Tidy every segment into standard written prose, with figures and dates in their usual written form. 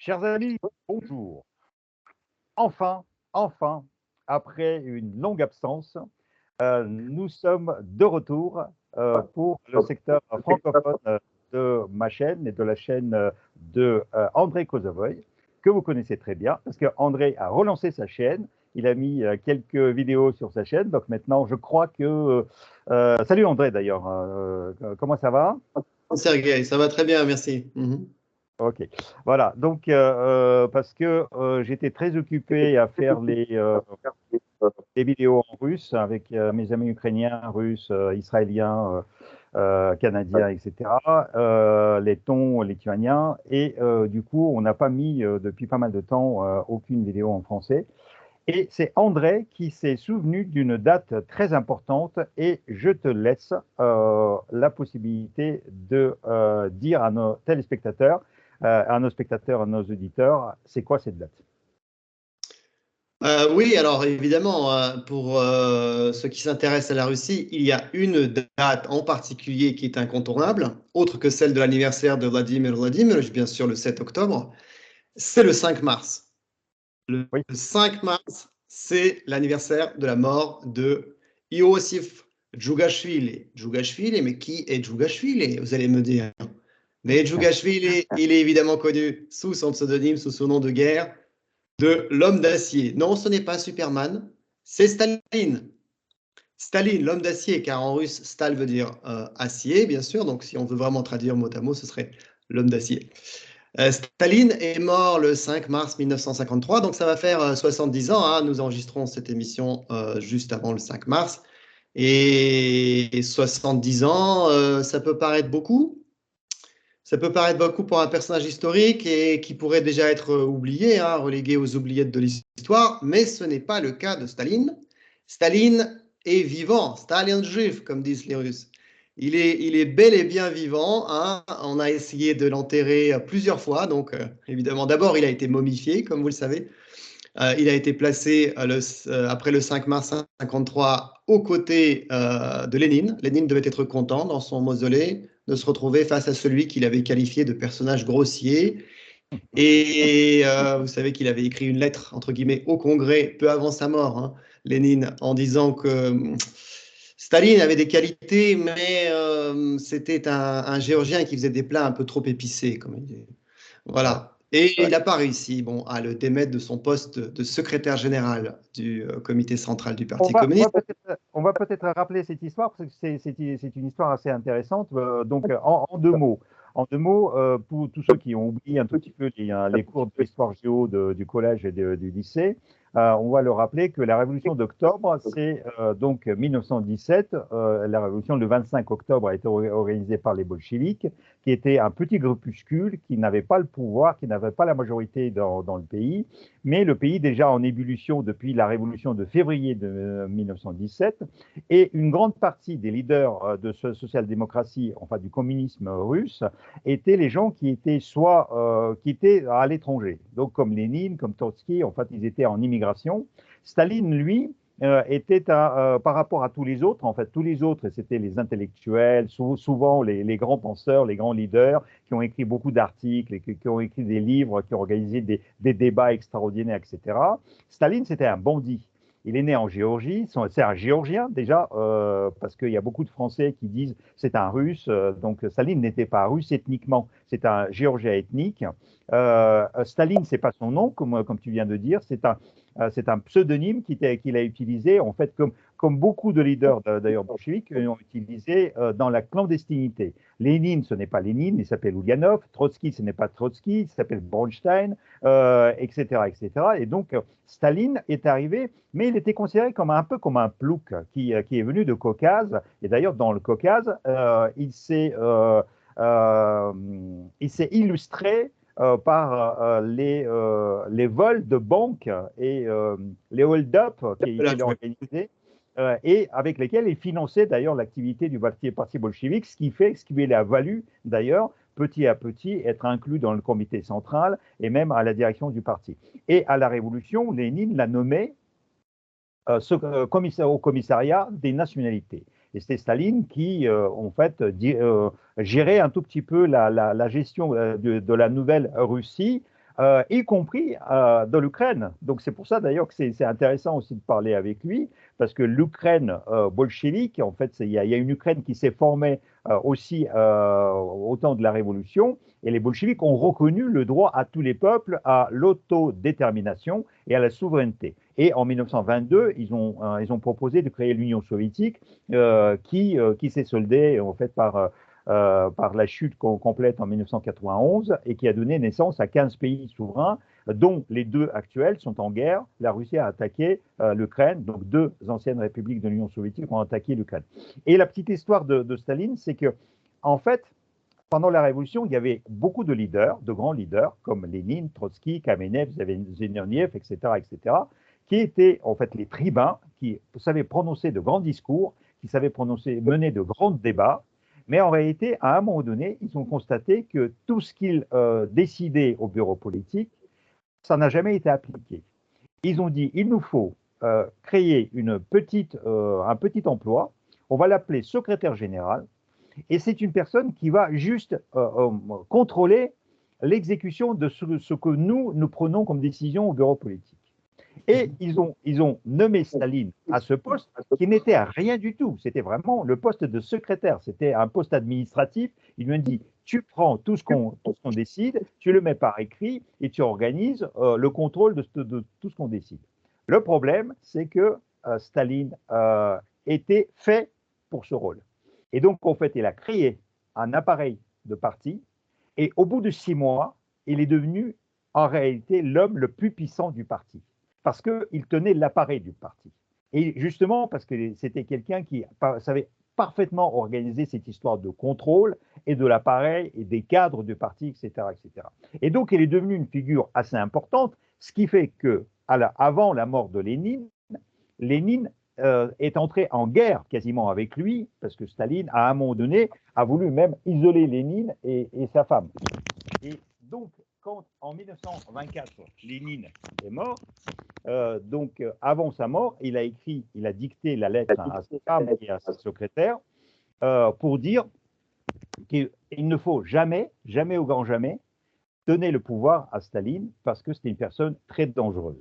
Chers amis, bonjour. Enfin, après une longue absence, nous sommes de retour pour le secteur francophone de ma chaîne et de la chaîne de André Kosovoy, que vous connaissez très bien, parce que André a relancé sa chaîne. Il a mis quelques vidéos sur sa chaîne, donc maintenant je crois que... salut André d'ailleurs, comment ça va? Sergueï, ça va très bien, merci. Mhm. Ok, voilà. Donc, parce que j'étais très occupé à faire les vidéos en russe avec mes amis ukrainiens, russes, israéliens, canadiens, etc., lettons, lituaniens, et du coup, on n'a pas mis depuis pas mal de temps aucune vidéo en français. Et c'est André qui s'est souvenu d'une date très importante et je te laisse la possibilité de dire à nos téléspectateurs, à nos spectateurs, à nos auditeurs, c'est quoi cette date? Oui, alors évidemment, pour ceux qui s'intéressent à la Russie, il y a une date en particulier qui est incontournable, autre que celle de l'anniversaire de Vladimir Vladimirovitch, bien sûr le 7 octobre, c'est le 5 mars. Le Oui. 5 mars, c'est l'anniversaire de la mort de Iosif Djougashvili. Djougashvili, mais qui est Djougashvili, vous allez me dire. Mais Djougashvili, il est évidemment connu sous son pseudonyme, sous son nom de guerre, de l'homme d'acier. Non, ce n'est pas Superman, c'est Staline. Staline, l'homme d'acier, car en russe, Stal veut dire acier, bien sûr. Donc, si on veut vraiment traduire mot à mot, ce serait l'homme d'acier. Staline est mort le 5 mars 1953, donc ça va faire 70 ans. Hein. Nous enregistrons cette émission juste avant le 5 mars. Et 70 ans, ça peut paraître beaucoup. Ça peut paraître beaucoup pour un personnage historique et qui pourrait déjà être oublié, hein, relégué aux oubliettes de l'histoire, mais ce n'est pas le cas de Staline. Staline est vivant, Stalin juif, comme disent les Russes. Il est bel et bien vivant. Hein. On a essayé de l'enterrer plusieurs fois. Donc, évidemment, d'abord, il a été momifié, comme vous le savez. Il a été placé après le 5 mars 1953 aux côtés de Lénine. Lénine devait être content dans son mausolée de se retrouver face à celui qu'il avait qualifié de personnage grossier. Et vous savez qu'il avait écrit une lettre, entre guillemets, au Congrès peu avant sa mort, hein, Lénine, en disant que Staline avait des qualités, mais c'était un Géorgien qui faisait des plats un peu trop épicés, comme il dit. Ouais. Voilà. Et il n'a pas réussi, bon, à le démettre de son poste de secrétaire général du comité central du On Parti va, on va communiste. peut-être, on va peut-être rappeler cette histoire parce que c'est une histoire assez intéressante. Donc, en deux mots, pour tous ceux qui ont oublié un tout petit peu les cours d'histoire géo du collège et du lycée, on va leur rappeler que la révolution d'octobre, c'est donc 1917. La révolution le 25 octobre a été organisée par les bolcheviks, qui étaient un petit groupuscule qui n'avait pas le pouvoir, qui n'avait pas la majorité dans le pays, mais le pays déjà en ébullition depuis la révolution de février de 1917, et une grande partie des leaders de ce social-démocratie, enfin du communisme russe, étaient les gens qui étaient soit qui étaient à l'étranger, donc comme Lénine, comme Trotsky, en fait ils étaient en immigration. Staline, lui, était par rapport à tous les autres, en fait, tous les autres, c'était les intellectuels, souvent les grands penseurs, les grands leaders, qui ont écrit beaucoup d'articles, qui ont écrit des livres, qui ont organisé des débats extraordinaires, etc. Staline, c'était un bandit. Il est né en Géorgie, c'est un Géorgien déjà, parce qu'il y a beaucoup de Français qui disent c'est un Russe, donc Staline n'était pas russe ethniquement, c'est un Géorgien ethnique. Staline, c'est pas son nom, comme tu viens de dire, c'est un pseudonyme qu'il a utilisé, en fait, comme beaucoup de leaders d'ailleurs bolcheviques ont utilisé dans la clandestinité. Lénine, ce n'est pas Lénine, il s'appelle Ulyanov. Trotsky, ce n'est pas Trotsky, il s'appelle Bronstein, etc., etc. Et donc, Staline est arrivé, mais il était considéré comme un peu comme un plouc qui est venu de Caucase. Et d'ailleurs, dans le Caucase, euh, il s'est illustré par les vols de banques et les hold-up qu'il a organisés et avec lesquels il finançait d'ailleurs l'activité du parti bolchevique, ce qui lui a valu d'ailleurs petit à petit être inclus dans le comité central et même à la direction du parti. Et à la Révolution, Lénine l'a nommé au commissariat des nationalités. Et c'était Staline qui, en fait, gérait un tout petit peu la gestion de la nouvelle Russie y compris dans l'Ukraine. Donc c'est pour ça d'ailleurs que c'est intéressant aussi de parler avec lui, parce que l'Ukraine bolchevique, en fait, il y a une Ukraine qui s'est formée aussi au temps de la Révolution, et les bolcheviks ont reconnu le droit à tous les peuples à l'autodétermination et à la souveraineté. Et en 1922, ils ont proposé de créer l'Union soviétique qui s'est soldée en fait par la chute complète en 1991 et qui a donné naissance à 15 pays souverains, dont les deux actuels sont en guerre. La Russie a attaqué l'Ukraine, donc deux anciennes républiques de l'Union soviétique ont attaqué l'Ukraine. Et la petite histoire de Staline, c'est que, en fait, pendant la Révolution, il y avait beaucoup de leaders, de grands leaders, comme Lénine, Trotsky, Kamenev, Zinoviev, etc., etc., qui étaient en fait les tribuns, qui savaient prononcer de grands discours, qui savaient mener de grands débats. Mais en réalité, à un moment donné, ils ont constaté que tout ce qu'ils décidaient au bureau politique, ça n'a jamais été appliqué. Ils ont dit, il nous faut créer un petit emploi, on va l'appeler secrétaire général, et c'est une personne qui va juste contrôler l'exécution de ce que nous prenons comme décision au bureau politique. Et ils ont nommé Staline à ce poste qui n'était à rien du tout. C'était vraiment le poste de secrétaire. C'était un poste administratif. Ils lui ont dit, tu prends tout ce qu'on décide, tu le mets par écrit et tu organises le contrôle de tout ce qu'on décide. Le problème, c'est que Staline était fait pour ce rôle. Et donc, en fait, il a créé un appareil de parti et au bout de 6 mois, il est devenu en réalité l'homme le plus puissant du parti, parce qu'il tenait l'appareil du parti. Et justement, parce que c'était quelqu'un qui savait parfaitement organiser cette histoire de contrôle et de l'appareil et des cadres du parti, etc., etc. Et donc, il est devenu une figure assez importante, ce qui fait que, avant la mort de Lénine, Lénine est entré en guerre quasiment avec lui, parce que Staline, à un moment donné, a voulu même isoler Lénine et sa femme. Et donc, quand en 1924, Lénine est mort, avant sa mort, il a dicté la lettre à sa femme et à sa secrétaire pour dire qu'il ne faut jamais, jamais au grand jamais, donner le pouvoir à Staline parce que c'était une personne très dangereuse.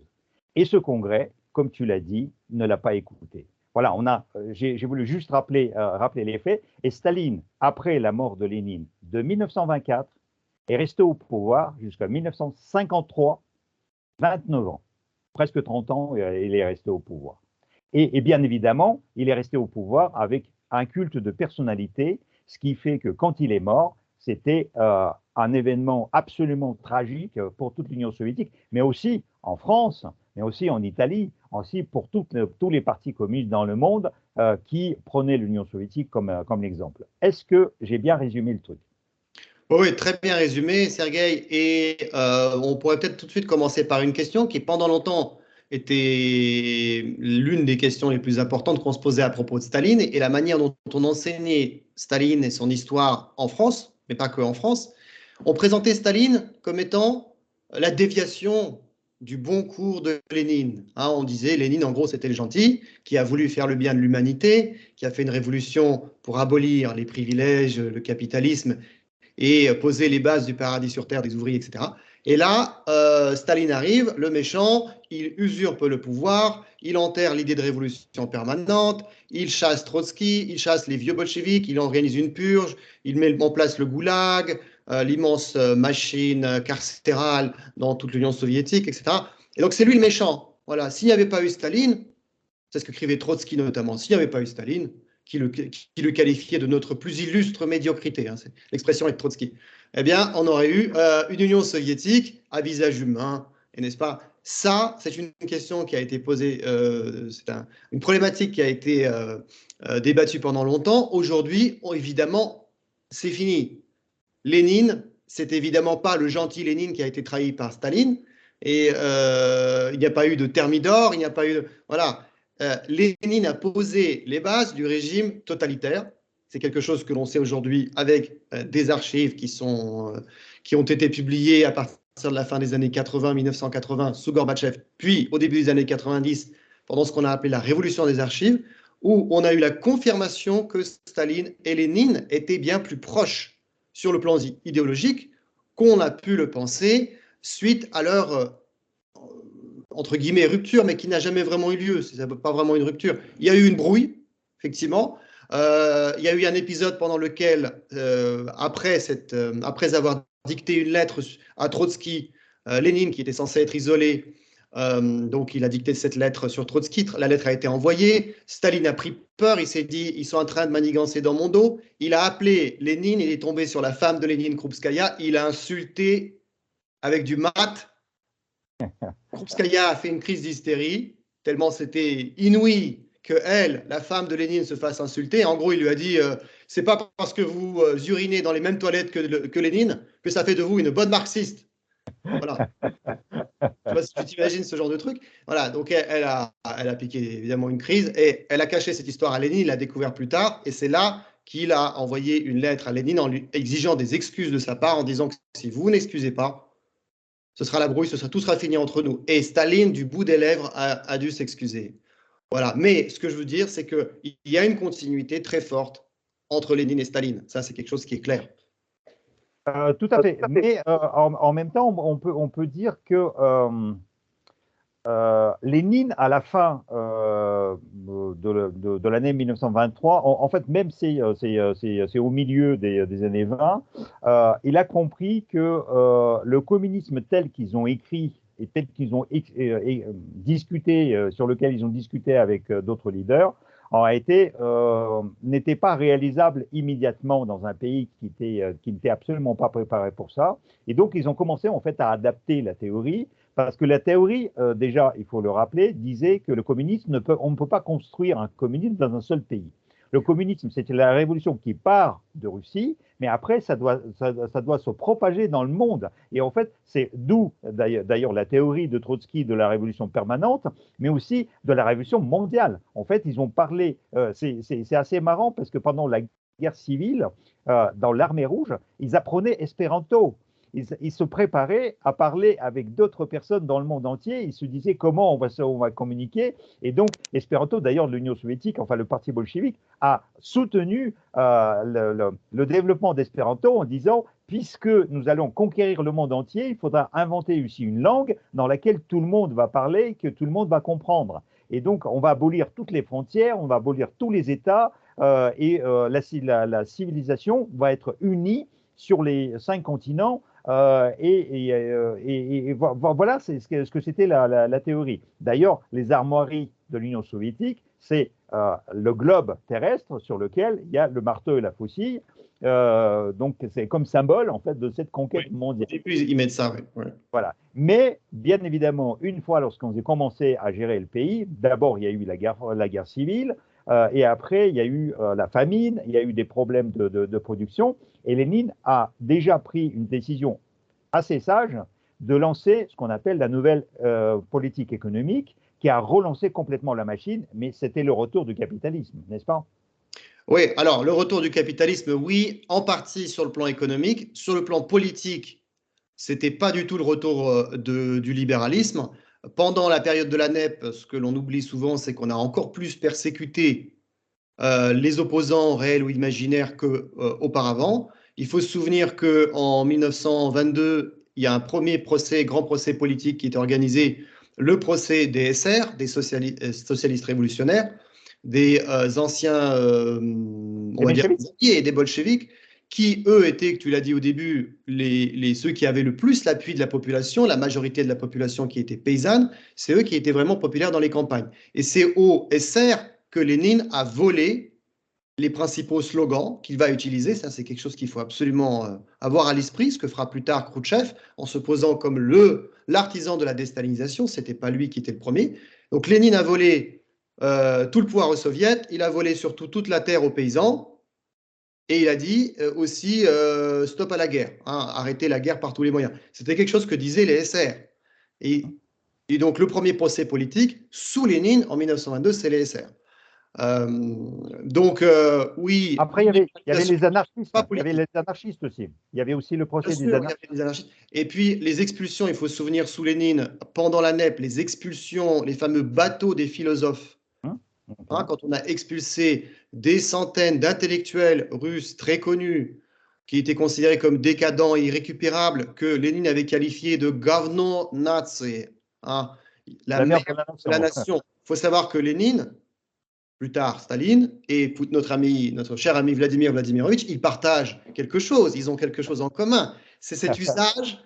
Et ce congrès, comme tu l'as dit, ne l'a pas écouté. Voilà, j'ai voulu juste rappeler les faits. Et Staline, après la mort de Lénine de 1924, est resté au pouvoir jusqu'à 1953, 29 ans. Presque 30 ans, il est resté au pouvoir. Et bien évidemment, il est resté au pouvoir avec un culte de personnalité, ce qui fait que quand il est mort, c'était un événement absolument tragique pour toute l'Union soviétique, mais aussi en France, mais aussi en Italie, aussi pour tous les partis communistes dans le monde qui prenaient l'Union soviétique comme exemple. Est-ce que j'ai bien résumé le truc? Oui, très bien résumé, Sergueï. Et on pourrait peut-être tout de suite commencer par une question qui, pendant longtemps, était l'une des questions les plus importantes qu'on se posait à propos de Staline et la manière dont on enseignait Staline et son histoire en France, mais pas que en France. On présentait Staline comme étant la déviation du bon cours de Lénine. Hein, on disait Lénine, en gros, c'était le gentil qui a voulu faire le bien de l'humanité, qui a fait une révolution pour abolir les privilèges, le capitalisme et poser les bases du paradis sur terre des ouvriers, etc. Et là, Staline arrive, le méchant, il usurpe le pouvoir, il enterre l'idée de révolution permanente, il chasse Trotsky, il chasse les vieux bolcheviks, il organise une purge, il met en place le goulag, l'immense machine carcérale dans toute l'Union soviétique, etc. Et donc c'est lui le méchant. Voilà. S'il n'y avait pas eu Staline, c'est ce que écrivait Trotsky notamment, s'il n'y avait pas eu Staline, qui le qualifiait de notre plus illustre médiocrité, hein, l'expression est de Trotsky, eh bien, on aurait eu une Union soviétique à visage humain, et n'est-ce pas? Ça, c'est une question qui a été posée, c'est une problématique qui a été débattue pendant longtemps. Aujourd'hui, évidemment, c'est fini. Lénine, c'est évidemment pas le gentil Lénine qui a été trahi par Staline, et il n'y a pas eu de Thermidor, il n'y a pas eu de... Voilà. Lénine a posé les bases du régime totalitaire. C'est quelque chose que l'on sait aujourd'hui avec des archives qui ont été publiées à partir de la fin des années 80, 1980, sous Gorbatchev, puis au début des années 90, pendant ce qu'on a appelé la révolution des archives, où on a eu la confirmation que Staline et Lénine étaient bien plus proches sur le plan idéologique qu'on a pu le penser suite à leur entre guillemets rupture, mais qui n'a jamais vraiment eu lieu. C'est pas vraiment une rupture. Il y a eu une brouille, effectivement. Il y a eu un épisode pendant lequel, après avoir dicté une lettre à Trotsky, Lénine, qui était censé être isolé, donc il a dicté cette lettre sur Trotsky. La lettre a été envoyée. Staline a pris peur. Il s'est dit, ils sont en train de manigancer dans mon dos. Il a appelé Lénine. Il est tombé sur la femme de Lénine, Krupskaya. Il a insulté avec du mat. Krupskaya a fait une crise d'hystérie, tellement c'était inouï que elle, la femme de Lénine, se fasse insulter. En gros, il lui a dit c'est pas parce que vous urinez dans les mêmes toilettes que Lénine que ça fait de vous une bonne marxiste. Voilà. Je sais pas si tu t'imagines ce genre de truc. Voilà, donc elle a piqué évidemment une crise et elle a caché cette histoire à Lénine, il l'a découvert plus tard et c'est là qu'il a envoyé une lettre à Lénine en lui exigeant des excuses de sa part en disant que si vous n'excusez pas, ce sera la brouille, tout sera fini entre nous. Et Staline, du bout des lèvres, a dû s'excuser. Voilà. Mais ce que je veux dire, c'est qu'il y a une continuité très forte entre Lénine et Staline. Ça, c'est quelque chose qui est clair. Tout à fait. Mais en même temps, on peut dire que Lénine, à la fin de l'année 1923, en fait, même c'est au milieu des années 20, il a compris que le communisme tel qu'ils ont écrit et tel qu'ils ont discuté, sur lequel ils ont discuté avec d'autres leaders, en réalité, n'était pas réalisable immédiatement dans un pays qui n'était absolument pas préparé pour ça. Et donc, ils ont commencé en fait à adapter la théorie. Parce que la théorie, déjà, il faut le rappeler, disait que le communisme, on ne peut pas construire un communisme dans un seul pays. Le communisme, c'était la révolution qui part de Russie, mais après, ça doit se propager dans le monde. Et en fait, c'est d'où, d'ailleurs, la théorie de Trotsky de la révolution permanente, mais aussi de la révolution mondiale. En fait, ils ont parlé, c'est assez marrant, parce que pendant la guerre civile, dans l'armée rouge, ils apprenaient espéranto. Ils se préparaient à parler avec d'autres personnes dans le monde entier. Ils se disaient comment on va communiquer. Et donc, l'espéranto, d'ailleurs, l'Union soviétique, enfin le parti bolchevique, a soutenu le développement d'espéranto en disant, puisque nous allons conquérir le monde entier, il faudra inventer aussi une langue dans laquelle tout le monde va parler, que tout le monde va comprendre. Et donc, on va abolir toutes les frontières, on va abolir tous les États, et la civilisation va être unie sur les 5 continents. Voilà ce que c'était la théorie. D'ailleurs, les armoiries de l'Union soviétique, c'est le globe terrestre sur lequel il y a le marteau et la faucille. Donc, c'est comme symbole en fait de cette conquête mondiale. Et puis, ils mettent ça, oui. Voilà. Mais, bien évidemment, une fois lorsqu'on a commencé à gérer le pays, d'abord, il y a eu la guerre civile, et après, il y a eu la famine, il y a eu des problèmes de production, et Lénine a déjà pris une décision assez sage de lancer ce qu'on appelle la nouvelle politique économique, qui a relancé complètement la machine, mais c'était le retour du capitalisme, n'est-ce pas? Oui, alors le retour du capitalisme, oui, en partie sur le plan économique. Sur le plan politique, c'était pas du tout le retour du libéralisme. Pendant la période de la NEP, ce que l'on oublie souvent, c'est qu'on a encore plus persécuté les opposants réels ou imaginaires qu'auparavant. Il faut se souvenir qu'en 1922, il y a un premier grand procès politique qui est organisé, le procès des SR, des socialistes révolutionnaires, des anciens, on va dire, et des bolcheviks, qui, eux, étaient, tu l'as dit au début, ceux qui avaient le plus l'appui de la population, la majorité de la population qui était paysanne, c'est eux qui étaient vraiment populaires dans les campagnes. Et c'est aux SR que Lénine a volé les principaux slogans qu'il va utiliser. Ça, c'est quelque chose qu'il faut absolument avoir à l'esprit, ce que fera plus tard Khrouchtchev, en se posant comme l'artisan de la déstalinisation. Ce n'était pas lui qui était le premier. Donc Lénine a volé tout le pouvoir aux soviets, il a volé surtout toute la terre aux paysans, et il a dit aussi stop à la guerre, hein, arrêtez la guerre par tous les moyens. C'était quelque chose que disaient les SR. Et donc le premier procès politique sous Lénine en 1922, c'est les SR. Oui. Après, il y avait les anarchistes. Il y avait les anarchistes aussi. Il y avait aussi le procès des anarchistes. Et puis, les expulsions, il faut se souvenir, sous Lénine, pendant la NEP, les expulsions, les fameux bateaux des philosophes. Quand on a expulsé des centaines d'intellectuels russes très connus qui était considéré comme décadent et irrécupérable, que Lénine avait qualifié de говно нации, hein, la La merde merde de la de la nation. nation. Il faut savoir que Lénine, plus tard Staline, et notre cher ami Vladimir Vladimirovitch, ils partagent quelque chose, ils ont quelque chose en commun. C'est cet usage,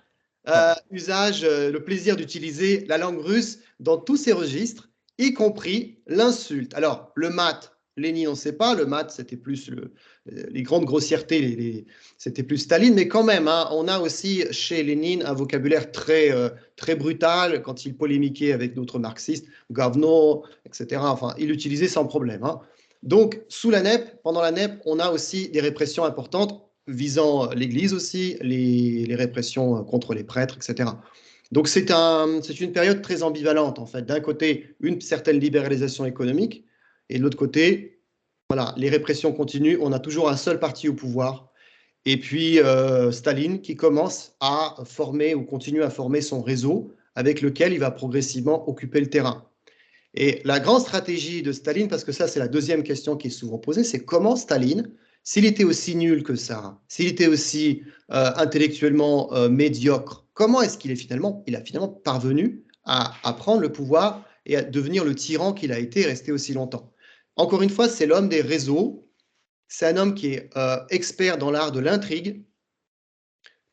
le plaisir d'utiliser la langue russe dans tous ses registres, y compris l'insulte. Alors, le mat, Lénine, on ne sait pas, le mat, c'était plus les grandes grossièretés, c'était plus Staline, mais quand même, hein, on a aussi chez Lénine un vocabulaire très brutal quand il polémiquait avec d'autres marxistes, Gavno, etc. Enfin, il l'utilisait sans problème. Hein. Donc, sous la NEP, pendant la NEP, on a aussi des répressions importantes visant l'Église aussi, les répressions contre les prêtres, etc. Donc c'est une période très ambivalente, en fait. D'un côté, une certaine libéralisation économique, et de l'autre côté, voilà, les répressions continuent, on a toujours un seul parti au pouvoir, et puis Staline qui commence à former ou continue à former son réseau avec lequel il va progressivement occuper le terrain. Et la grande stratégie de Staline, parce que ça c'est la deuxième question qui est souvent posée, c'est comment Staline, s'il était aussi nul que ça, s'il était aussi intellectuellement médiocre, comment est-ce qu'il il a finalement parvenu à prendre le pouvoir et à devenir le tyran qu'il a été et rester aussi longtemps. Encore une fois, c'est l'homme des réseaux, c'est un homme qui est expert dans l'art de l'intrigue.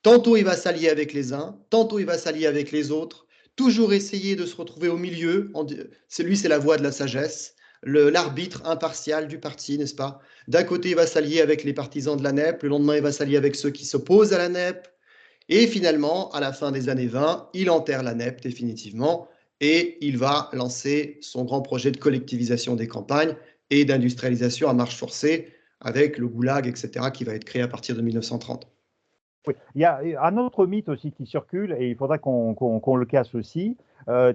Tantôt il va s'allier avec les uns, tantôt il va s'allier avec les autres, toujours essayer de se retrouver au milieu. Lui, c'est la voie de la sagesse, l'arbitre impartial du parti, n'est-ce pas? D'un côté, il va s'allier avec les partisans de la NEP, le lendemain, il va s'allier avec ceux qui s'opposent à la NEP, et finalement, à la fin des années 20, il enterre la NEP définitivement, et il va lancer son grand projet de collectivisation des campagnes et d'industrialisation à marche forcée, avec le goulag, etc., qui va être créé à partir de 1930. Oui. Il y a un autre mythe aussi qui circule et il faudra qu'on le casse aussi.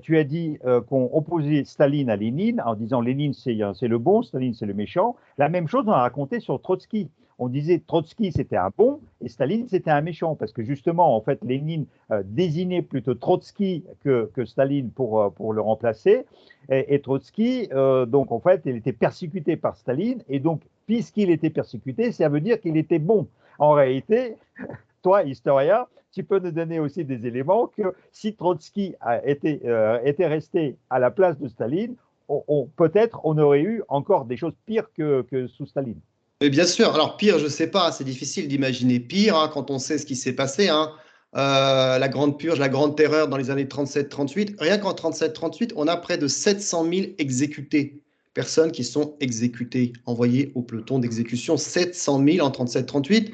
Tu as dit qu'on opposait Staline à Lénine en disant Lénine c'est le bon, Staline c'est le méchant. La même chose on a raconté sur Trotsky. On disait Trotsky c'était un bon et Staline c'était un méchant parce que justement en fait Lénine désignait plutôt Trotsky que Staline pour le remplacer et Trotsky donc en fait il était persécuté par Staline et donc puisqu'il était persécuté ça veut dire qu'il était bon. En réalité, toi, historien, tu peux nous donner aussi des éléments que si Trotsky était resté à la place de Staline, peut-être on aurait eu encore des choses pires que sous Staline. Mais bien sûr, alors pire, je ne sais pas, c'est difficile d'imaginer pire hein, quand on sait ce qui s'est passé. Hein. La Grande Purge, la Grande Terreur dans les années 37-38. Rien qu'en 37-38, on a près de 700 000 exécutés. Personnes qui sont exécutées, envoyées au peloton d'exécution. 700 000 en 37-38.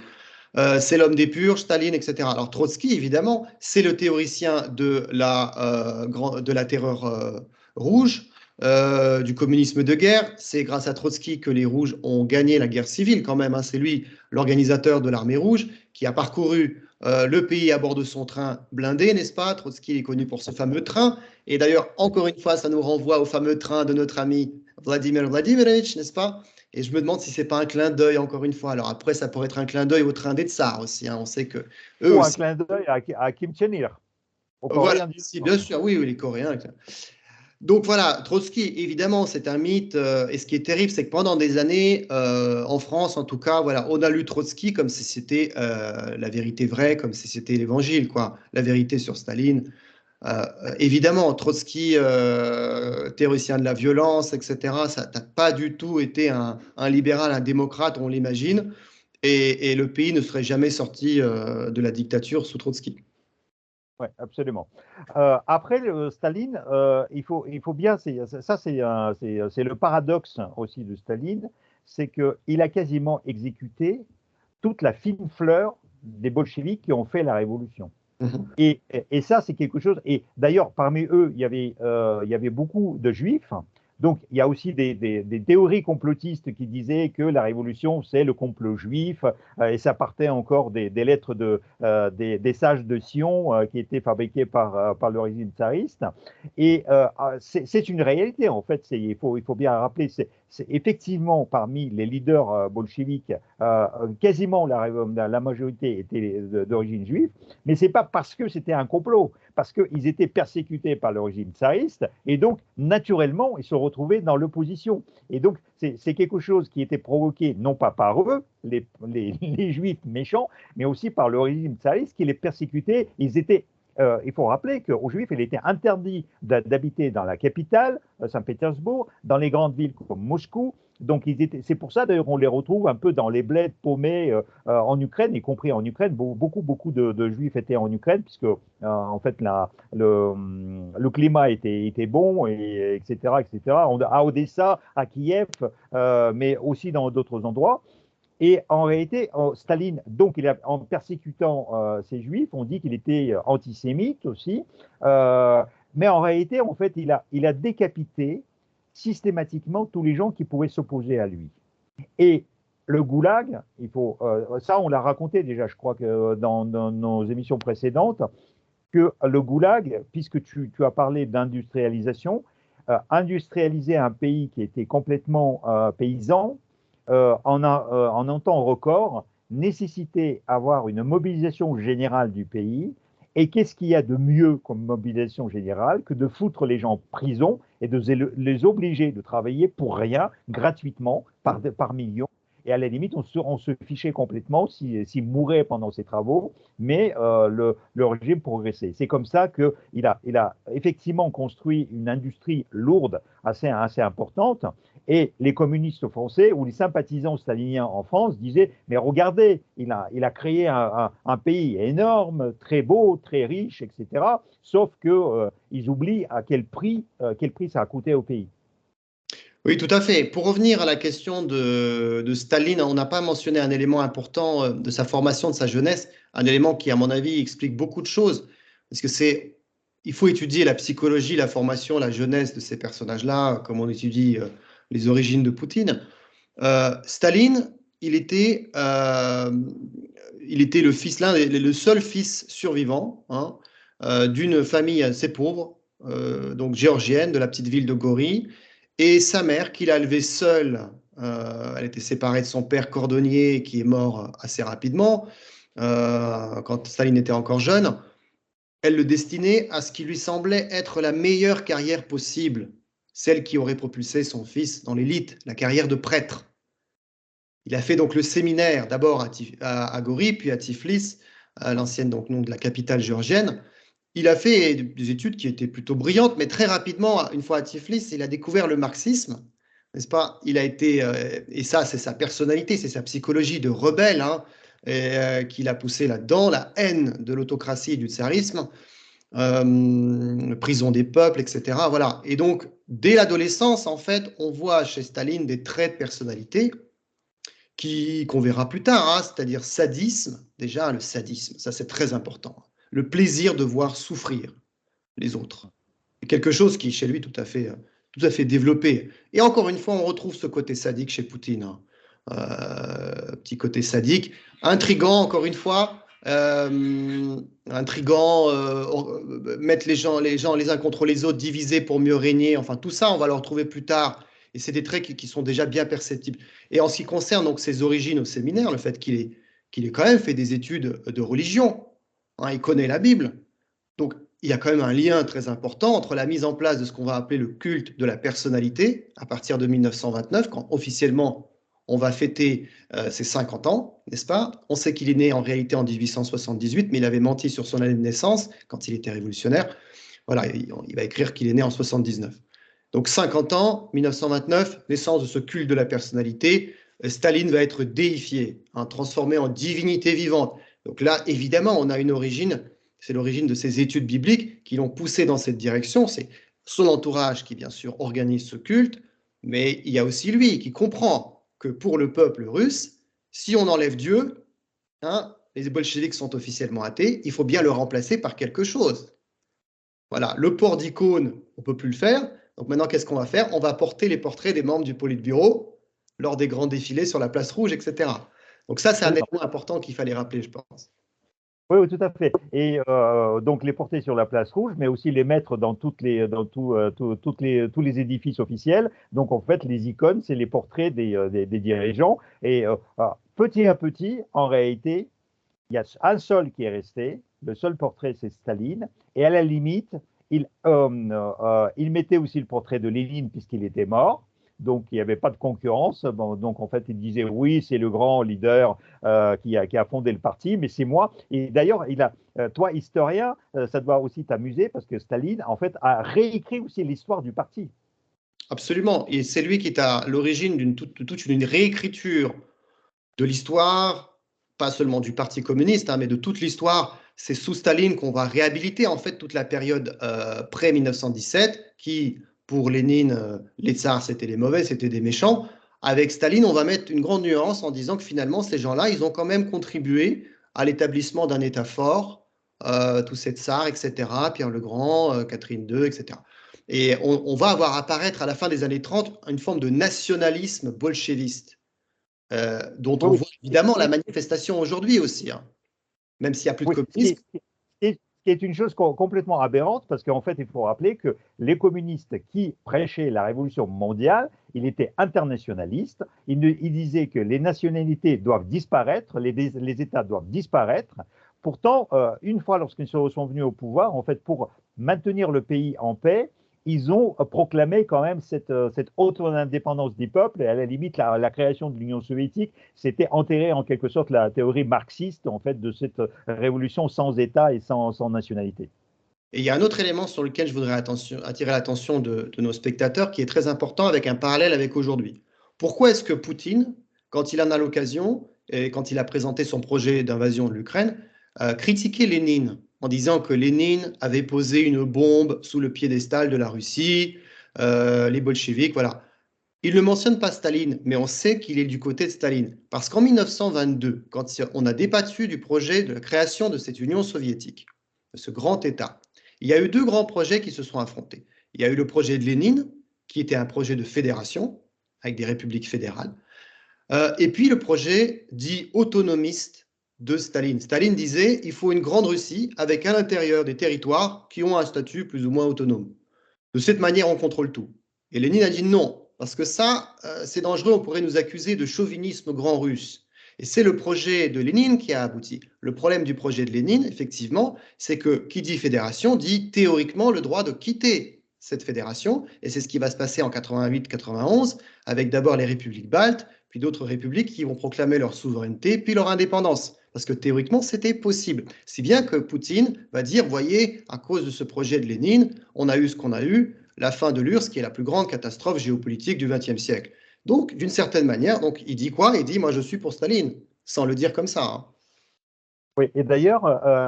C'est l'homme des purges, Staline, etc. Alors Trotsky, évidemment, c'est le théoricien de la terreur rouge, du communisme de guerre. C'est grâce à Trotsky que les Rouges ont gagné la guerre civile quand même. Hein. C'est lui l'organisateur de l'armée rouge qui a parcouru le pays à bord de son train blindé, n'est-ce pas? Trotsky est connu pour ce fameux train. Et d'ailleurs, encore une fois, ça nous renvoie au fameux train de notre ami Vladimir Vladimirovitch, n'est-ce pas? Et je me demande si c'est pas un clin d'œil, encore une fois. Alors après, ça pourrait être un clin d'œil au train des tsars aussi. Hein. On sait que eux Ou un aussi. clin d'œil à Kim Chen-il, aux Voilà, Coréens du si, Nord. bien sûr, oui, oui, les Coréens. Donc voilà, Trotsky, évidemment, c'est un mythe. Et ce qui est terrible, c'est que pendant des années, en France, en tout cas, voilà, on a lu Trotsky comme si c'était la vérité vraie, comme si c'était l'évangile, quoi. La vérité sur Staline. Évidemment, Trotsky, théoricien de la violence, etc., ça n'a pas du tout été un libéral, un démocrate, on l'imagine, et le pays ne serait jamais sorti de la dictature sous Trotsky. Oui, absolument. Après Staline, il faut bien, ça c'est le paradoxe aussi de Staline, c'est qu'il a quasiment exécuté toute la fine fleur des bolcheviks qui ont fait la révolution. Mhm. Et ça, c'est quelque chose. Et d'ailleurs, parmi eux, il y avait beaucoup de juifs. Donc, il y a aussi des théories complotistes qui disaient que la révolution, c'est le complot juif. Et ça partait encore des lettres des sages de Sion qui étaient fabriquées par le régime tsariste. Et c'est une réalité, en fait. Il faut bien rappeler, effectivement, parmi les leaders bolcheviques, quasiment la majorité était d'origine juive, mais ce n'est pas parce que c'était un complot, parce qu'ils étaient persécutés par le régime tsariste, et donc, naturellement, ils se retrouvaient dans l'opposition. Et donc, c'est quelque chose qui était provoqué, non pas par eux, les juifs méchants, mais aussi par le régime tsariste qui les persécutait. Il faut rappeler qu'aux Juifs, il était interdit d'habiter dans la capitale, Saint-Pétersbourg, dans les grandes villes comme Moscou. Donc, c'est pour ça d'ailleurs qu'on les retrouve un peu dans les bleds paumés en Ukraine, y compris en Ukraine. Beaucoup de Juifs étaient en Ukraine, puisque en fait le climat était bon, etc., etc. À Odessa, à Kiev, mais aussi dans d'autres endroits. Et en réalité, Staline, donc, en persécutant ces juifs, on dit qu'il était antisémite aussi. Mais en réalité, en fait, il a décapité systématiquement tous les gens qui pouvaient s'opposer à lui. Et le goulag, ça, on l'a raconté déjà, je crois que dans nos émissions précédentes, que le goulag, puisque tu as parlé d'industrialisation, industrialiser un pays qui était complètement paysan, en un temps record, nécessitait avoir une mobilisation générale du pays. Et qu'est-ce qu'il y a de mieux comme mobilisation générale que de foutre les gens en prison et de les obliger de travailler pour rien, gratuitement, par millions. Et à la limite, on se fichait complètement s'ils mouraient pendant ces travaux, mais le régime progressait. C'est comme ça qu'il a effectivement construit une industrie lourde, assez importante. Et les communistes français ou les sympathisants staliniens en France disaient, mais regardez, il a créé un pays énorme, très beau, très riche, etc. Sauf qu'ils oublient à quel prix ça a coûté au pays. Oui, tout à fait. Pour revenir à la question de Staline, on n'a pas mentionné un élément important de sa formation, de sa jeunesse, un élément qui, à mon avis, explique beaucoup de choses. Parce que il faut étudier la psychologie, la formation, la jeunesse de ces personnages-là, comme on étudie les origines de Poutine. Staline, il était le fils, le seul fils survivant d'une famille assez pauvre, donc géorgienne, de la petite ville de Gori. Et sa mère, qu'il a élevée seule, elle était séparée de son père cordonnier, qui est mort assez rapidement, quand Staline était encore jeune. Elle le destinait à ce qui lui semblait être la meilleure carrière possible, celle qui aurait propulsé son fils dans l'élite, la carrière de prêtre. Il a fait donc le séminaire, d'abord à Gori, puis à Tiflis, l'ancienne donc nom de la capitale géorgienne. Il a fait des études qui étaient plutôt brillantes, mais très rapidement, une fois à Tiflis, il a découvert le marxisme, n'est-ce pas? Il a été, et ça, c'est sa personnalité, c'est sa psychologie de rebelle, qui l'a poussé là-dedans, la haine de l'autocratie et du tsarisme, prison des peuples, etc. Voilà. Et donc, dès l'adolescence, en fait, on voit chez Staline des traits de personnalité qu'on verra plus tard, c'est-à-dire sadisme. Déjà, le sadisme, ça c'est très important. Le plaisir de voir souffrir les autres. C'est quelque chose qui est chez lui tout à fait développé. Et encore une fois, on retrouve ce côté sadique chez Poutine. Petit côté sadique. Intrigant, encore une fois. Intrigant, mettre les gens les uns contre les autres, diviser pour mieux régner. Enfin, tout ça, on va le retrouver plus tard. Et c'est des traits qui sont déjà bien perceptibles. Et en ce qui concerne donc ses origines au séminaire, le fait qu'il ait quand même fait des études de religion, il connaît la Bible. Donc, il y a quand même un lien très important entre la mise en place de ce qu'on va appeler le culte de la personnalité à partir de 1929, quand officiellement on va fêter ses 50 ans, n'est-ce pas? On sait qu'il est né en réalité en 1878, mais il avait menti sur son année de naissance quand il était révolutionnaire. Voilà, il va écrire qu'il est né en 79. Donc 50 ans, 1929, naissance de ce culte de la personnalité, Staline va être déifié, transformé en divinité vivante. Donc là, évidemment, on a une origine, c'est l'origine de ces études bibliques qui l'ont poussé dans cette direction. C'est son entourage qui, bien sûr, organise ce culte, mais il y a aussi lui qui comprend que pour le peuple russe, si on enlève Dieu, les bolcheviks sont officiellement athées, il faut bien le remplacer par quelque chose. Voilà, le port d'icône, on ne peut plus le faire. Donc maintenant, qu'est-ce qu'on va faire? On va porter les portraits des membres du Politburo lors des grands défilés sur la place rouge, etc. Donc ça, c'est un élément important qu'il fallait rappeler, je pense. Oui, oui, tout à fait. Et donc les porter sur la place rouge, mais aussi les mettre dans tous les édifices officiels. Donc en fait, les icônes, c'est les portraits des dirigeants. Et petit à petit, en réalité, il y a un seul qui est resté. Le seul portrait, c'est Staline. Et à la limite, il mettait aussi le portrait de Lénine puisqu'il était mort. Donc, il n'y avait pas de concurrence. Bon, donc, en fait, il disait oui, c'est le grand leader qui a fondé le parti, mais c'est moi. Et d'ailleurs, toi, historien, ça doit aussi t'amuser parce que Staline, en fait, a réécrit aussi l'histoire du parti. Absolument. Et c'est lui qui est à l'origine de toute une réécriture de l'histoire, pas seulement du Parti communiste, hein, mais de toute l'histoire. C'est sous Staline qu'on va réhabiliter en fait toute la période pré-1917, qui, pour Lénine, les tsars, c'était les mauvais, c'était des méchants. Avec Staline, on va mettre une grande nuance en disant que finalement, ces gens-là, ils ont quand même contribué à l'établissement d'un État fort, tous ces tsars, etc., Pierre le Grand, Catherine II, etc. Et on va avoir apparaître à la fin des années 30 une forme de nationalisme bolcheviste dont on Oui, voit évidemment la oui. manifestation aujourd'hui aussi, hein, même s'il n'y a plus de Oui, communisme. ce qui est une chose complètement aberrante, parce qu'en fait, il faut rappeler que les communistes qui prêchaient la révolution mondiale, ils étaient internationalistes. Ils disaient que les nationalités doivent disparaître, les États doivent disparaître. Pourtant, une fois lorsqu'ils sont venus au pouvoir, en fait, pour maintenir le pays en paix, ils ont proclamé quand même cette auto-indépendance des peuples, et à la limite, la création de l'Union soviétique, c'était enterrer en quelque sorte la théorie marxiste en fait de cette révolution sans État et sans nationalité. Et il y a un autre élément sur lequel je voudrais attirer l'attention de nos spectateurs qui est très important avec un parallèle avec aujourd'hui. Pourquoi est-ce que Poutine, quand il en a l'occasion et quand il a présenté son projet d'invasion de l'Ukraine, critiquait Lénine en disant que Lénine avait posé une bombe sous le piédestal de la Russie, les bolcheviks, voilà. Il ne mentionne pas Staline, mais on sait qu'il est du côté de Staline. Parce qu'en 1922, quand on a débattu du projet de la création de cette Union soviétique, de ce grand État, il y a eu deux grands projets qui se sont affrontés. Il y a eu le projet de Lénine, qui était un projet de fédération, avec des républiques fédérales, et puis le projet dit autonomiste de Staline. Staline disait il faut une grande Russie avec à l'intérieur des territoires qui ont un statut plus ou moins autonome. De cette manière, on contrôle tout. Et Lénine a dit non, parce que ça, c'est dangereux, on pourrait nous accuser de chauvinisme grand russe. Et c'est le projet de Lénine qui a abouti. Le problème du projet de Lénine, effectivement, c'est que qui dit fédération dit théoriquement le droit de quitter cette fédération. Et c'est ce qui va se passer en 88-91, avec d'abord les républiques baltes, puis d'autres républiques qui vont proclamer leur souveraineté, puis leur indépendance. Parce que théoriquement, c'était possible. Si bien que Poutine va dire, voyez, à cause de ce projet de Lénine, on a eu ce qu'on a eu, la fin de l'URSS, qui est la plus grande catastrophe géopolitique du XXe siècle. Donc, d'une certaine manière, donc, il dit quoi? Il dit, moi, je suis pour Staline, sans le dire comme ça, hein. Oui, et d'ailleurs,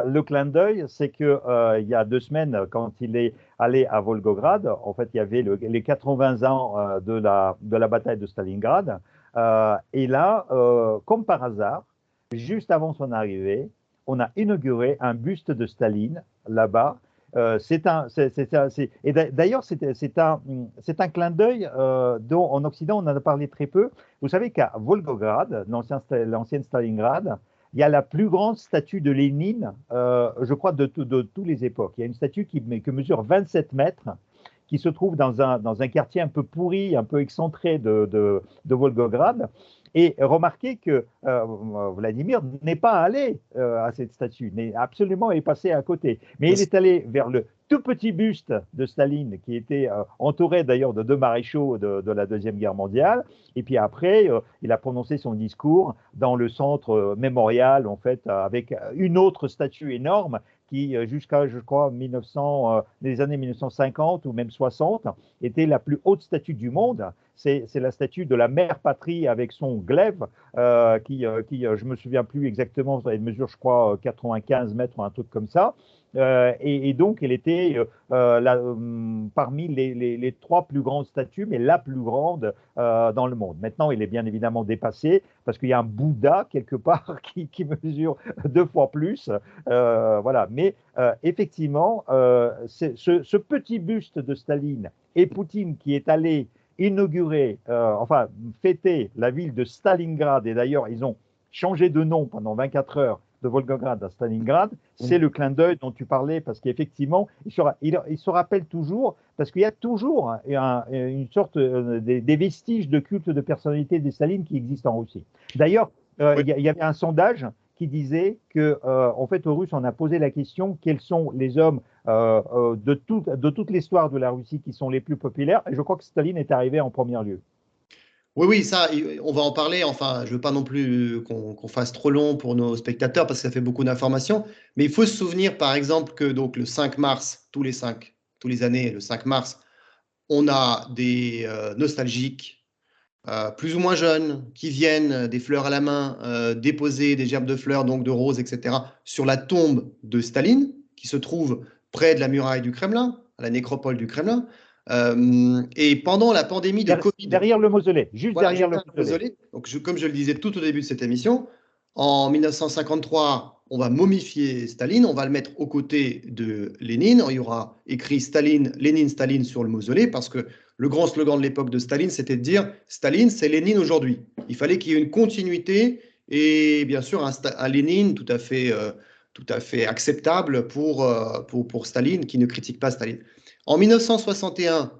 le clin d'œil, c'est que il y a 2 semaines, quand il est allé à Volgograd, en fait, il y avait les 80 ans de la bataille de Stalingrad. Et là, comme par hasard, juste avant son arrivée, on a inauguré un buste de Staline là-bas. Et d'ailleurs, c'est un clin d'œil dont en Occident on en a parlé très peu. Vous savez qu'à Volgograd, l'ancienne Stalingrad, il y a la plus grande statue de Lénine, je crois, de toutes les époques. Il y a une statue qui mesure 27 mètres, qui se trouve dans un quartier un peu pourri, un peu excentré de Volgograd. Et remarquez que Vladimir n'est pas allé à cette statue, n'est absolument est passé à côté. Mais il est allé vers le tout petit buste de Staline, qui était entouré d'ailleurs de 2 maréchaux de la Deuxième Guerre mondiale. Et puis après, il a prononcé son discours dans le centre mémorial, en fait, avec une autre statue énorme qui, jusqu'à, je crois, les années 1950 ou même 60, était la plus haute statue du monde. C'est la statue de la mère patrie avec son glaive, je ne me souviens plus exactement, elle mesure, je crois, 95 mètres ou un truc comme ça. Et donc, elle était parmi les 3 plus grandes statues, mais la plus grande dans le monde. Maintenant, il est bien évidemment dépassé parce qu'il y a un Bouddha quelque part qui mesure 2 fois plus. Voilà. Mais effectivement, ce petit buste de Staline et Poutine qui est allé inaugurer, enfin fêter la ville de Stalingrad, et d'ailleurs ils ont changé de nom pendant 24 heures. de Volgograd à Stalingrad, c'est le clin d'œil dont tu parlais, parce qu'effectivement, il se rappelle toujours, parce qu'il y a toujours une sorte des vestiges de culte de personnalité des Staline qui existent en Russie. D'ailleurs, Oui. il y avait un sondage qui disait que, en fait, aux Russes, on a posé la question quels sont les hommes de toute l'histoire de la Russie qui sont les plus populaires, et je crois que Staline est arrivé en premier lieu. Oui, oui, ça, on va en parler. Enfin, je veux pas non plus qu'on fasse trop long pour nos spectateurs parce que ça fait beaucoup d'informations. Mais il faut se souvenir, par exemple, que donc le 5 mars, tous les années, le 5 mars, on a des nostalgiques, plus ou moins jeunes, qui viennent, des fleurs à la main, déposer des gerbes de fleurs, donc de roses, etc., sur la tombe de Staline, qui se trouve près de la muraille du Kremlin, à la nécropole du Kremlin. Et pendant la pandémie de Covid, Derrière le mausolée, juste voilà, derrière juste le un mausolée. mausolée. Donc, comme je le disais tout au début de cette émission, en 1953, on va momifier Staline, on va le mettre aux côtés de Lénine. Il y aura écrit Staline, Lénine, Staline sur le mausolée, parce que le grand slogan de l'époque de Staline, c'était de dire Staline, c'est Lénine aujourd'hui. Il fallait qu'il y ait une continuité et bien sûr un Lénine tout à fait acceptable pour Staline, qui ne critique pas Staline. En 1961,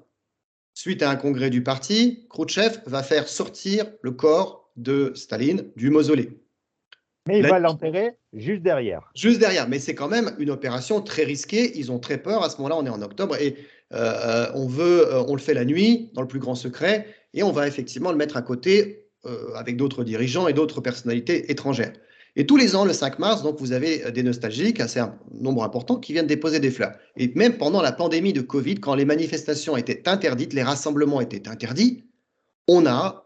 suite à un congrès du parti, Khrouchtchev va faire sortir le corps de Staline du mausolée. Mais il La va nuit, l'enterrer juste derrière. juste derrière, mais c'est quand même une opération très risquée. Ils ont très peur. À ce moment-là, on est en octobre et on le fait la nuit, dans le plus grand secret, et on va effectivement le mettre à côté avec d'autres dirigeants et d'autres personnalités étrangères. Et tous les ans, le 5 mars, donc vous avez des nostalgiques, assez un nombre important, qui viennent déposer des fleurs. Et même pendant la pandémie de Covid, quand les manifestations étaient interdites, les rassemblements étaient interdits, on a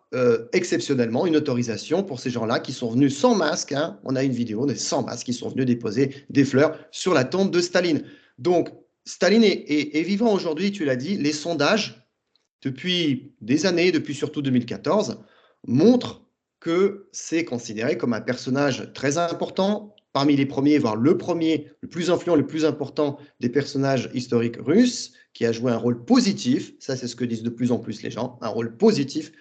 exceptionnellement une autorisation pour ces gens-là qui sont venus sans masque. Hein. On a une vidéo, on est sans masque, qui sont venus déposer des fleurs sur la tombe de Staline. Donc, Staline est vivant aujourd'hui, tu l'as dit. Les sondages, depuis des années, depuis surtout 2014, montrent que c'est considéré comme un personnage très important, parmi les premiers, voire le premier, le plus influent, le plus important des personnages historiques russes, qui a joué un rôle positif, ça c'est ce que disent de plus en plus les gens, un rôle positif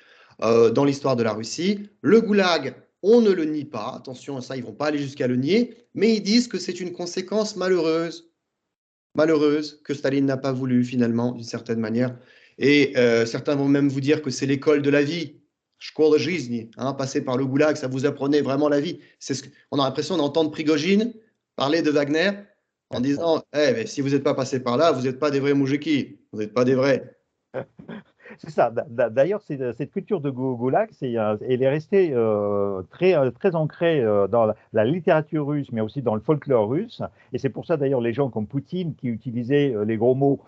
dans l'histoire de la Russie. Le goulag, on ne le nie pas, attention à ça, ils ne vont pas aller jusqu'à le nier, mais ils disent que c'est une conséquence malheureuse, que Staline n'a pas voulu finalement, d'une certaine manière. Et certains vont même vous dire que c'est l'école de la vie, Школа жизни, hein, passer par le goulag, ça vous apprenait vraiment la vie. On a l'impression d'entendre Prigogine parler de Wagner en disant hey, mais si vous n'êtes pas passé par là, vous n'êtes pas des vrais moujiki, vous n'êtes pas des vrais. C'est ça. D'ailleurs, cette culture de Goulag, elle est restée très ancrée dans la littérature russe, mais aussi dans le folklore russe. Et c'est pour ça, d'ailleurs, les gens comme Poutine, qui utilisaient les gros mots,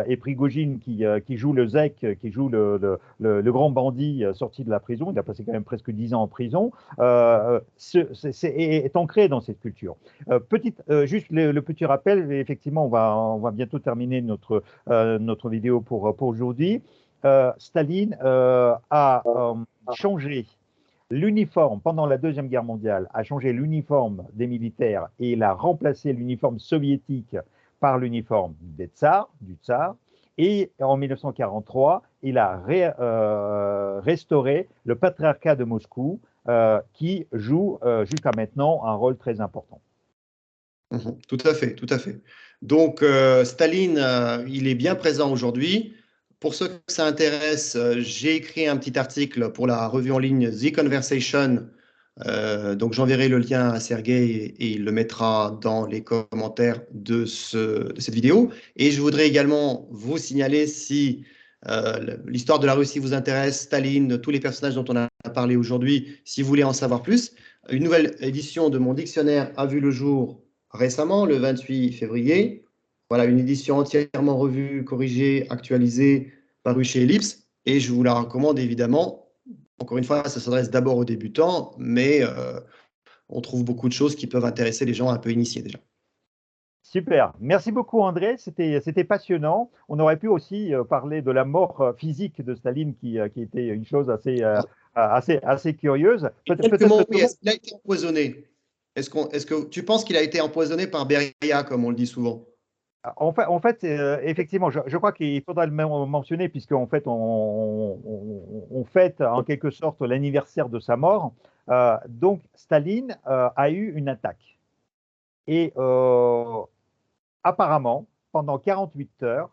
et Prigogine, qui joue le zèque, qui joue le grand bandit sorti de la prison, il a passé quand même presque 10 ans en prison, est ancré dans cette culture. Juste le petit rappel, effectivement, on va bientôt terminer notre vidéo pour aujourd'hui. Staline a changé l'uniforme pendant la Deuxième Guerre mondiale, a changé l'uniforme des militaires et il a remplacé l'uniforme soviétique par l'uniforme du tsar. Et en 1943, il a restauré le patriarcat de Moscou qui joue jusqu'à maintenant un rôle très important. Tout à fait, tout à fait. Donc, Staline, il est bien présent aujourd'hui. Pour ceux que ça intéresse, j'ai écrit un petit article pour la revue en ligne The Conversation. Donc, j'enverrai le lien à Sergei et il le mettra dans les commentaires de cette vidéo. Et je voudrais également vous signaler, si l'histoire de la Russie vous intéresse, Staline, tous les personnages dont on a parlé aujourd'hui, si vous voulez en savoir plus, une nouvelle édition de mon dictionnaire a vu le jour récemment, le 28 février. Voilà, une édition entièrement revue, corrigée, actualisée, parue chez Ellipse. Et je vous la recommande évidemment. Encore une fois, ça s'adresse d'abord aux débutants, mais on trouve beaucoup de choses qui peuvent intéresser les gens un peu initiés déjà. Super. Merci beaucoup, André. C'était passionnant. On aurait pu aussi parler de la mort physique de Staline qui était une chose assez curieuse. Quelques mots, oui, est-ce qu'il a été empoisonné? Est-ce que tu penses qu'il a été empoisonné par Beria, comme on le dit souvent? En fait, effectivement, je crois qu'il faudra le mentionner puisqu'en fait, on fête en quelque sorte l'anniversaire de sa mort. Donc, Staline a eu une attaque. Et apparemment, pendant 48 heures,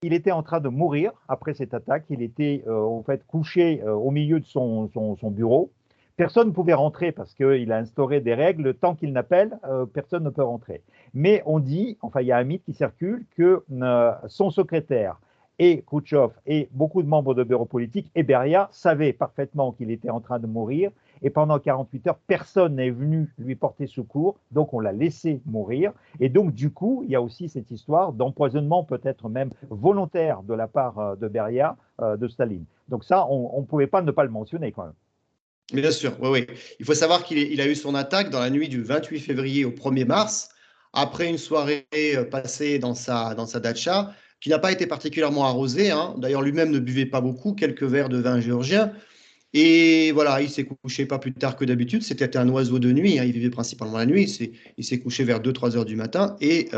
il était en train de mourir après cette attaque. Il était en fait couché au milieu de son bureau. Personne ne pouvait rentrer parce qu'il a instauré des règles. Tant qu'il n'appelle, personne ne peut rentrer. Mais on dit, enfin il y a un mythe qui circule, que son secrétaire et Khrouchtchev et beaucoup de membres de bureau politique et Beria savaient parfaitement qu'il était en train de mourir. Et pendant 48 heures, personne n'est venu lui porter secours. Donc on l'a laissé mourir. Et donc, du coup, il y a aussi cette histoire d'empoisonnement, peut-être même volontaire de la part de Beria, de Staline. Donc ça, on ne pouvait pas ne pas le mentionner quand même. Bien sûr, oui, oui. Il faut savoir qu'il a eu son attaque dans la nuit du 28 février au 1er mars, après une soirée passée dans sa datcha, qui n'a pas été particulièrement arrosée, hein. D'ailleurs, lui-même ne buvait pas beaucoup, quelques verres de vin géorgien. Et voilà, il s'est couché pas plus tard que d'habitude. C'était un oiseau de nuit, hein. Il vivait principalement la nuit. Il s'est couché vers 2-3 heures du matin et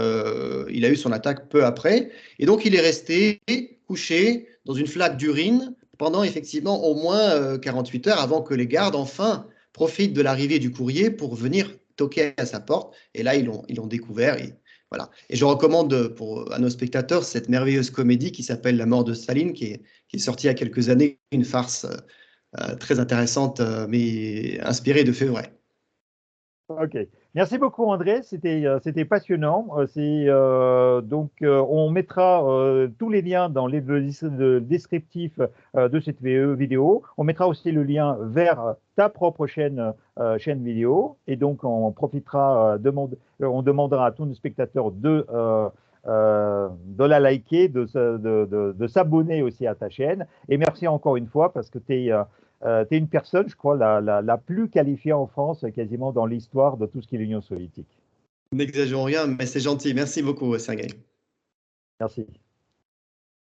il a eu son attaque peu après. Et donc, il est resté couché dans une flaque d'urine pendant effectivement au moins 48 heures avant que les gardes enfin profitent de l'arrivée du courrier pour venir toquer à sa porte. Et là, ils l'ont découvert. Et, voilà. Et je recommande à nos spectateurs cette merveilleuse comédie qui s'appelle La mort de Staline, qui est sortie il y a quelques années, une farce très intéressante, mais inspirée de faits vrais. Ok. Merci beaucoup, André. C'était passionnant. Donc, on mettra tous les liens dans le descriptif de cette vidéo. On mettra aussi le lien vers ta propre chaîne vidéo. Et donc, on profitera, on demandera à tous nos spectateurs de la liker, de s'abonner aussi à ta chaîne. Et merci encore une fois parce que tu es une personne, je crois, la plus qualifiée en France, quasiment dans l'histoire de tout ce qui est l'Union soviétique. N'exagérons rien, mais c'est gentil. Merci beaucoup, Sergei. Merci.